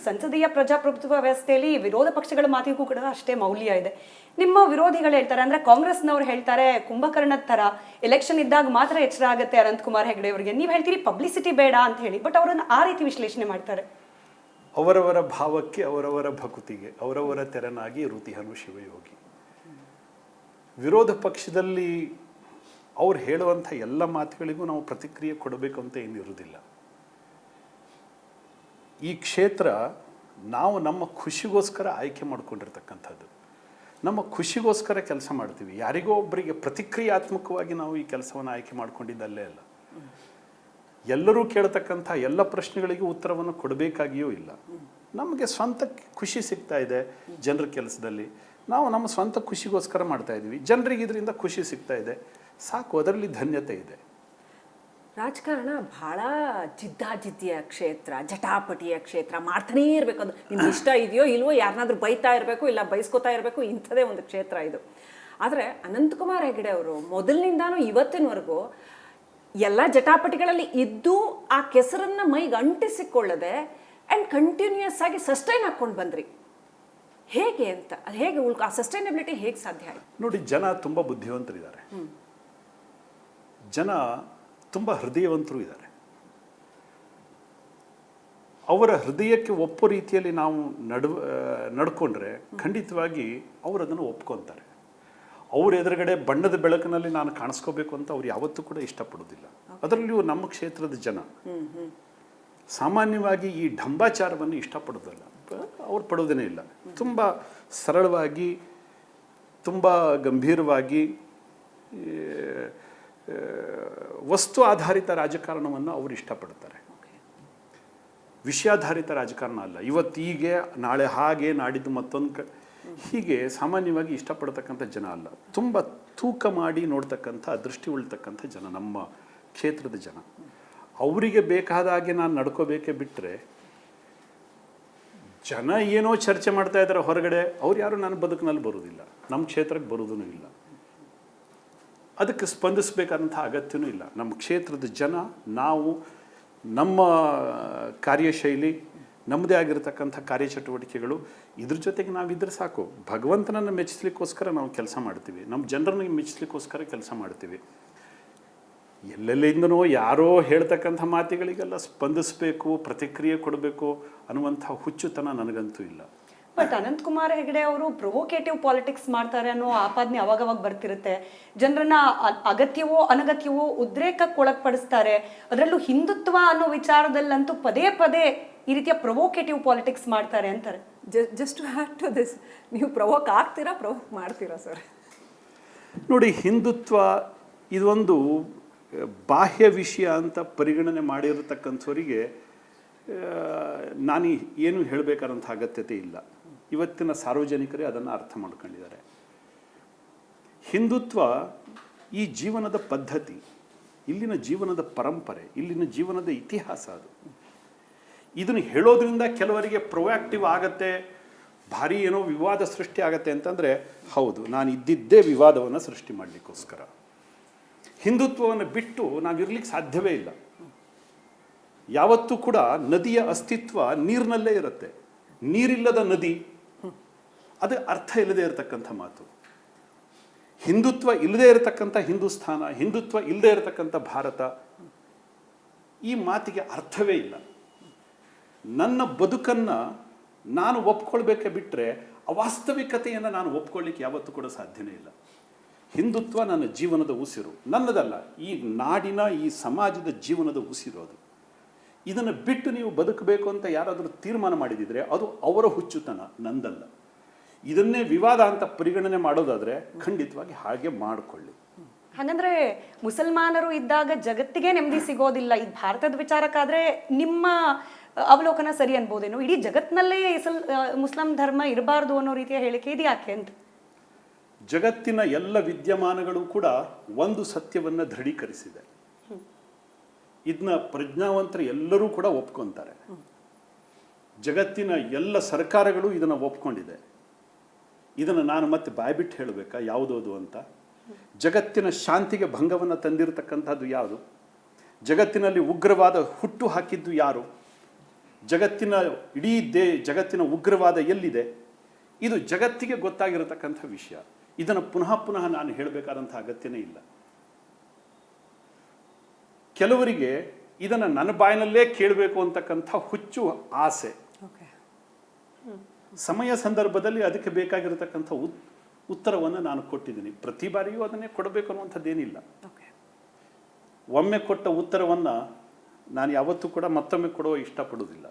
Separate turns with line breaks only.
ಸಂಸದೀಯ ಪ್ರಜಾಪ್ರಭುತ್ವ ವ್ಯವಸ್ಥೆಯಲ್ಲಿ ವಿರೋಧ ಪಕ್ಷಗಳ ಮಾತಿಗೂ ಕೂಡ ಅಷ್ಟೇ ಮೌಲ್ಯ ಇದೆ. ನಿಮ್ಮ ವಿರೋಧಿಗಳು ಹೇಳ್ತಾರೆ, ಅಂದ್ರೆ ಕಾಂಗ್ರೆಸ್ನವ್ರು ಹೇಳ್ತಾರೆ ಕುಂಭಕರ್ಣದ ತರ ಎಲೆಕ್ಷನ್ ಇದ್ದಾಗ ಮಾತ್ರ ಎಚ್ಚರ ಆಗುತ್ತೆ ಅನಂತಕುಮಾರ್ ಹೆಗಡೆ ಅವರಿಗೆ. ನೀವು ಹೇಳ್ತೀರಿ ಪಬ್ಲಿಸಿಟಿ ಬೇಡ ಅಂತ ಹೇಳಿ, ಬಟ್ ಅವರನ್ನು ಆ ರೀತಿ ವಿಶ್ಲೇಷಣೆ ಮಾಡ್ತಾರೆ.
ಅವರವರ ಭಾವಕ್ಕೆ, ಅವರವರ ಭಕುತಿಗೆ, ಅವರವರ ತೆರನಾಗಿ ಋತಿಹನು ಶಿವಯೋಗಿ. ವಿರೋಧ ಪಕ್ಷದಲ್ಲಿ ಅವ್ರು ಹೇಳುವಂಥ ಎಲ್ಲ ಮಾತುಗಳಿಗೂ ನಾವು ಪ್ರತಿಕ್ರಿಯೆ ಕೊಡಬೇಕು ಅಂತ ಏನಿರುವುದಿಲ್ಲ. ಈ ಕ್ಷೇತ್ರ ನಾವು ನಮ್ಮ ಖುಷಿಗೋಸ್ಕರ ಆಯ್ಕೆ ಮಾಡ್ಕೊಂಡಿರ್ತಕ್ಕಂಥದ್ದು. ನಮ್ಮ ಖುಷಿಗೋಸ್ಕರ ಕೆಲಸ ಮಾಡ್ತೀವಿ. ಯಾರಿಗೋ ಒಬ್ಬರಿಗೆ ಪ್ರತಿಕ್ರಿಯಾತ್ಮಕವಾಗಿ ನಾವು ಈ ಕೆಲಸವನ್ನು ಆಯ್ಕೆ ಮಾಡ್ಕೊಂಡಿದ್ದಲ್ಲೇ ಅಲ್ಲ. ಎಲ್ಲರೂ ಕೇಳ್ತಕ್ಕಂಥ ಎಲ್ಲ ಪ್ರಶ್ನೆಗಳಿಗೂ ಉತ್ತರವನ್ನು ಕೊಡಬೇಕಾಗಿಯೂ ಇಲ್ಲ. ನಮಗೆ ಸ್ವಂತ ಖುಷಿ ಸಿಗ್ತಾ ಇದೆ ಜನರ ಕೆಲಸದಲ್ಲಿ, ನಾವು ನಮ್ಮ ಸ್ವಂತ ಖುಷಿಗೋಸ್ಕರ ಮಾಡ್ತಾ ಇದ್ದೀವಿ. ಜನರಿಗೆ ಇದರಿಂದ ಖುಷಿ ಸಿಗ್ತಾ ಇದೆ, ಸಾಕು, ಅದರಲ್ಲಿ ಧನ್ಯತೆ ಇದೆ.
ರಾಜಕಾರಣ ಬಹಳ ಜಿದ್ದಾಜಿದ್ದಿಯ ಕ್ಷೇತ್ರ, ಜಟಾಪಟಿಯ ಕ್ಷೇತ್ರ, ಮಾಡ್ತಾನೇ ಇರಬೇಕು. ಅದು ನಿಮ್ಗೆ ಇಷ್ಟ ಇದೆಯೋ ಇಲ್ವೋ, ಯಾರನ್ನಾದ್ರೂ ಬೈತಾ ಇರಬೇಕು, ಇಲ್ಲ ಬೈಸ್ಕೋತಾ ಇರಬೇಕು, ಇಂಥದೇ ಒಂದು ಕ್ಷೇತ್ರ ಇದು. ಆದರೆ ಅನಂತಕುಮಾರ್ ಹೆಗಡೆ ಅವರು ಮೊದಲಿನಿಂದಾನು ಇವತ್ತಿನವರೆಗೂ ಎಲ್ಲ ಜಟಾಪಟಿಗಳಲ್ಲಿ ಇದ್ದು ಆ ಕೆಸರನ್ನು ಮೈಗೆ ಅಂಟಿಸಿಕೊಳ್ಳದೆ ಆ್ಯಂಡ್ ಕಂಟಿನ್ಯೂಯಸ್ ಆಗಿ ಸಸ್ಟೈನ್ ಹಾಕ್ಕೊಂಡು ಬಂದ್ರಿ. ಹೇಗೆ ಅಂತ, ಹೇಗೆ ಆ ಸಸ್ಟೈನಬಿಲಿಟಿ ಹೇಗೆ ಸಾಧ್ಯ ಆಯಿತು?
ನೋಡಿ, ಜನ ತುಂಬ ಬುದ್ಧಿವಂತರಿದ್ದಾರೆ, ಜನ ತುಂಬ ಹೃದಯವಂತರು ಇದ್ದಾರೆ. ಅವರ ಹೃದಯಕ್ಕೆ ಒಪ್ಪೋ ರೀತಿಯಲ್ಲಿ ನಾವು ನಡ್ಕೊಂಡ್ರೆ ಖಂಡಿತವಾಗಿ ಅವರು ಅದನ್ನು ಒಪ್ಕೊತಾರೆ. ಅವ್ರ ಎದುರುಗಡೆ ಬಣ್ಣದ ಬೆಳಕಿನಲ್ಲಿ ನಾನು ಕಾಣಿಸ್ಕೋಬೇಕು ಅಂತ ಅವ್ರು ಯಾವತ್ತೂ ಕೂಡ ಇಷ್ಟಪಡೋದಿಲ್ಲ. ಅದರಲ್ಲಿಯೂ ನಮ್ಮ ಕ್ಷೇತ್ರದ ಜನ ಸಾಮಾನ್ಯವಾಗಿ ಈ ಢಂಬಾಚಾರವನ್ನು ಇಷ್ಟಪಡೋದಲ್ಲ, ಅವ್ರು ಪಡೋದೇನೇ ಇಲ್ಲ. ತುಂಬ ಸರಳವಾಗಿ, ತುಂಬ ಗಂಭೀರವಾಗಿ, ವಸ್ತು ಆಧಾರಿತ ರಾಜಕಾರಣವನ್ನು ಅವರು ಇಷ್ಟಪಡ್ತಾರೆ. ವಿಷಯಾಧಾರಿತ ರಾಜಕಾರಣ ಅಲ್ಲ. ಇವತ್ತೀಗೆ ನಾಳೆ ಹಾಗೆ, ನಾಡಿದ್ದು ಮತ್ತೊಂದು ಹೀಗೆ ಸಾಮಾನ್ಯವಾಗಿ ಇಷ್ಟಪಡ್ತಕ್ಕಂಥ ಜನ ಅಲ್ಲ. ತುಂಬ ತೂಕ ಮಾಡಿ ನೋಡ್ತಕ್ಕಂಥ, ದೃಷ್ಟಿ ಉಳ್ತಕ್ಕಂಥ ಜನ ನಮ್ಮ ಕ್ಷೇತ್ರದ ಜನ. ಅವರಿಗೆ ಬೇಕಾದ ಹಾಗೆ ನಾನು ನಡ್ಕೋಬೇಕೇ ಬಿಟ್ಟರೆ, ಜನ ಏನೋ ಚರ್ಚೆ ಮಾಡ್ತಾ ಇದ್ದಾರೆ ಹೊರಗಡೆ, ಅವ್ರು ಯಾರು ನನ್ನ ಬದುಕಿನಲ್ಲಿ ಬರೋದಿಲ್ಲ, ನಮ್ಮ ಕ್ಷೇತ್ರಕ್ಕೆ ಬರೋದೂ ಇಲ್ಲ, ಅದಕ್ಕೆ ಸ್ಪಂದಿಸಬೇಕಾದಂಥ ಅಗತ್ಯನೂ ಇಲ್ಲ. ನಮ್ಮ ಕ್ಷೇತ್ರದ ಜನ, ನಾವು, ನಮ್ಮ ಕಾರ್ಯಶೈಲಿ, ನಮ್ಮದೇ ಆಗಿರತಕ್ಕಂಥ ಕಾರ್ಯಚಟುವಟಿಕೆಗಳು, ಇದ್ರ ಜೊತೆಗೆ ನಾವಿದ್ರೆ ಸಾಕು. ಭಗವಂತನನ್ನು ಮೆಚ್ಚಿಸ್ಲಿಕ್ಕೋಸ್ಕರ ನಾವು ಕೆಲಸ ಮಾಡ್ತೀವಿ, ನಮ್ಮ ಜನರನ್ನ ಮೆಚ್ಚಿಸ್ಲಿಕ್ಕೋಸ್ಕರ ಕೆಲಸ ಮಾಡ್ತೀವಿ. ಎಲ್ಲೆಲ್ಲಿಂದನೋ ಯಾರೋ ಹೇಳ್ತಕ್ಕಂಥ ಮಾತುಗಳಿಗೆಲ್ಲ ಸ್ಪಂದಿಸಬೇಕು, ಪ್ರತಿಕ್ರಿಯೆ ಕೊಡಬೇಕು ಅನ್ನುವಂಥ ಹುಚ್ಚುತನ ನನಗಂತೂ ಇಲ್ಲ.
ಬಟ್ ಅನಂತಕುಮಾರ್ ಹೆಗಡೆ ಅವರು ಪ್ರೊವೋಕೇಟಿವ್ ಪಾಲಿಟಿಕ್ಸ್ ಮಾಡ್ತಾರೆ ಅನ್ನೋ ಆಪಾದನೆ ಅವಾಗವಾಗ ಬರ್ತಿರುತ್ತೆ. ಜನರನ್ನ ಅಗತ್ಯವೋ ಅನಗತ್ಯವೋ ಉದ್ರೇಕಕ್ಕೆ ಒಳಪಡಿಸ್ತಾರೆ. ಅದರಲ್ಲೂ ಹಿಂದುತ್ವ ಅನ್ನೋ ವಿಚಾರದಲ್ಲಂತೂ ಪದೇ ಪದೇ ಈ ರೀತಿಯ ಪ್ರೊವೋಕೇಟಿವ್ ಪಾಲಿಟಿಕ್ಸ್ ಮಾಡ್ತಾರೆ ಅಂತಾರೆ.
Just to add to this, ನೀವು ಪ್ರವೋಕ್ ಆಗ್ತೀರಾ, ಪ್ರವೋಕ್ ಮಾಡ್ತೀರಾ ಸರ್?
ನೋಡಿ, ಹಿಂದುತ್ವ ಇದೊಂದು ಬಾಹ್ಯ ವಿಷಯ ಅಂತ ಪರಿಗಣನೆ ಮಾಡಿರತಕ್ಕಂಥವರಿಗೆ ನಾನು ಏನು ಹೇಳಬೇಕಾದಂಥ ಅಗತ್ಯತೆ ಇಲ್ಲ. ಇವತ್ತಿನ ಸಾರ್ವಜನಿಕರೇ ಅದನ್ನು ಅರ್ಥ ಮಾಡ್ಕೊಂಡಿದ್ದಾರೆ. ಹಿಂದುತ್ವ ಈ ಜೀವನದ ಪದ್ಧತಿ, ಇಲ್ಲಿನ ಜೀವನದ ಪರಂಪರೆ, ಇಲ್ಲಿನ ಜೀವನದ ಇತಿಹಾಸ. ಅದು ಇದನ್ನು ಹೇಳೋದ್ರಿಂದ ಕೆಲವರಿಗೆ ಪ್ರೊಆಕ್ಟಿವ್ ಆಗತ್ತೆ, ಭಾರಿ ಏನೋ ವಿವಾದ ಸೃಷ್ಟಿ ಆಗತ್ತೆ ಅಂತಂದರೆ, ಹೌದು, ನಾನು ಇದ್ದಿದ್ದೇ ವಿವಾದವನ್ನು ಸೃಷ್ಟಿ ಮಾಡಲಿಕ್ಕೋಸ್ಕರ. ಹಿಂದುತ್ವವನ್ನು ಬಿಟ್ಟು ನಾವಿರ್ಲಿಕ್ಕೆ ಸಾಧ್ಯವೇ ಇಲ್ಲ. ಯಾವತ್ತೂ ಕೂಡ ನದಿಯ ಅಸ್ತಿತ್ವ ನೀರಿನಲ್ಲೇ ಇರುತ್ತೆ. ನೀರಿಲ್ಲದ ನದಿ ಅದು ಅರ್ಥ ಇಲ್ಲದೆ ಇರತಕ್ಕಂಥ ಮಾತು. ಹಿಂದುತ್ವ ಇಲ್ಲದೆ ಇರತಕ್ಕಂಥ ಹಿಂದೂಸ್ಥಾನ, ಹಿಂದುತ್ವ ಇಲ್ಲದೆ ಇರತಕ್ಕಂಥ ಭಾರತ, ಈ ಮಾತಿಗೆ ಅರ್ಥವೇ ಇಲ್ಲ. ನನ್ನ ಬದುಕನ್ನು ನಾನು ಒಪ್ಕೊಳ್ಬೇಕೆ ಬಿಟ್ಟರೆ ಅವಾಸ್ತವಿಕತೆಯನ್ನು ನಾನು ಒಪ್ಕೊಳ್ಳಿಕ್ಕೆ ಯಾವತ್ತೂ ಕೂಡ ಸಾಧ್ಯನೇ ಇಲ್ಲ. ಹಿಂದುತ್ವ ನನ್ನ ಜೀವನದ ಉಸಿರು, ನನ್ನದಲ್ಲ, ಈ ನಾಡಿನ, ಈ ಸಮಾಜದ ಜೀವನದ ಉಸಿರು ಅದು. ಇದನ್ನು ಬಿಟ್ಟು ನೀವು ಬದುಕಬೇಕು ಅಂತ ಯಾರಾದರೂ ತೀರ್ಮಾನ ಮಾಡಿದಿದ್ರೆ ಅದು ಅವರ ಹುಚ್ಚುತನ, ನಂದಲ್ಲ. ಇದನ್ನೇ ವಿವಾದ ಅಂತ ಪರಿಗಣನೆ ಮಾಡೋದಾದರೆ ಖಂಡಿತವಾಗಿ ಹಾಗೆ ಮಾಡಿಕೊಳ್ಳಿ.
ಹಾಗಂದ್ರೆ ಮುಸಲ್ಮಾನರು ಇದ್ದಾಗ ಜಗತ್ತಿಗೆ ನೆಮ್ಮದಿ ಸಿಗೋದಿಲ್ಲ. ಈ ಭಾರತದ ವಿಚಾರಕ್ಕಾದ್ರೆ ನಿಮ್ಮ ಅವಲೋಕನ ಸರಿ ಅನ್ಬೋದೇನೋ? ಇಡೀ ಜಗತ್ತಿನಲ್ಲೇ ಮುಸ್ಲಿಂ ಧರ್ಮ ಇರಬಾರ್ದು ಅನ್ನೋ ರೀತಿಯ ಹೇಳಿಕೆ ಇದು ಯಾಕೆ ಅಂತ?
ಜಗತ್ತಿನ ಎಲ್ಲ ವಿದ್ಯಮಾನಗಳು ಕೂಡ ಒಂದು ಸತ್ಯವನ್ನು ದೃಢೀಕರಿಸಿದೆ. ಇದನ್ನ ಪ್ರಜ್ಞಾವಂತರು ಎಲ್ಲರೂ ಕೂಡ ಒಪ್ಕೊತಾರೆ. ಜಗತ್ತಿನ ಎಲ್ಲ ಸರ್ಕಾರಗಳು ಇದನ್ನು ಒಪ್ಕೊಂಡಿದೆ. ಇದನ್ನು ನಾನು ಮತ್ತೆ ಬಾಯ್ಬಿಟ್ಟು ಹೇಳಬೇಕಾ ಯಾವುದೋದು ಅಂತ? ಜಗತ್ತಿನ ಶಾಂತಿಗೆ ಭಂಗವನ್ನು ತಂದಿರತಕ್ಕಂಥದ್ದು ಯಾವುದು? ಜಗತ್ತಿನಲ್ಲಿ ಉಗ್ರವಾದ ಹುಟ್ಟು ಹಾಕಿದ್ದು ಯಾರು? ಜಗತ್ತಿನ ಇಡೀ ಜಗತ್ತಿನ ಉಗ್ರವಾದ ಎಲ್ಲಿದೆ, ಇದು ಜಗತ್ತಿಗೆ ಗೊತ್ತಾಗಿರತಕ್ಕಂಥ ವಿಷಯ. ಇದನ್ನು ಪುನಃ ಪುನಃ ನಾನು ಹೇಳಬೇಕಾದಂಥ ಅಗತ್ಯನೇ ಇಲ್ಲ. ಕೆಲವರಿಗೆ ಇದನ್ನು ನನ್ನ ಬಾಯಿನಲ್ಲೇ ಕೇಳಬೇಕು ಅಂತಕ್ಕಂಥ ಹುಚ್ಚು ಆಸೆ.
ಓಕೆ.
ಸಮಯ ಸಂದರ್ಭದಲ್ಲಿ ಅದಕ್ಕೆ ಬೇಕಾಗಿರತಕ್ಕಂಥ ಉತ್ತರವನ್ನು ನಾನು ಕೊಟ್ಟಿದ್ದೀನಿ. ಪ್ರತಿ ಬಾರಿಯೂ ಅದನ್ನೇ ಕೊಡಬೇಕು ಅನ್ನುವಂಥದ್ದೇನಿಲ್ಲ.
ಓಕೆ.
ಒಮ್ಮೆ ಕೊಟ್ಟ ಉತ್ತರವನ್ನು ನಾನು ಯಾವತ್ತೂ ಕೂಡ ಮತ್ತೊಮ್ಮೆ ಕೊಡುವ ಇಷ್ಟಪಡೋದಿಲ್ಲ.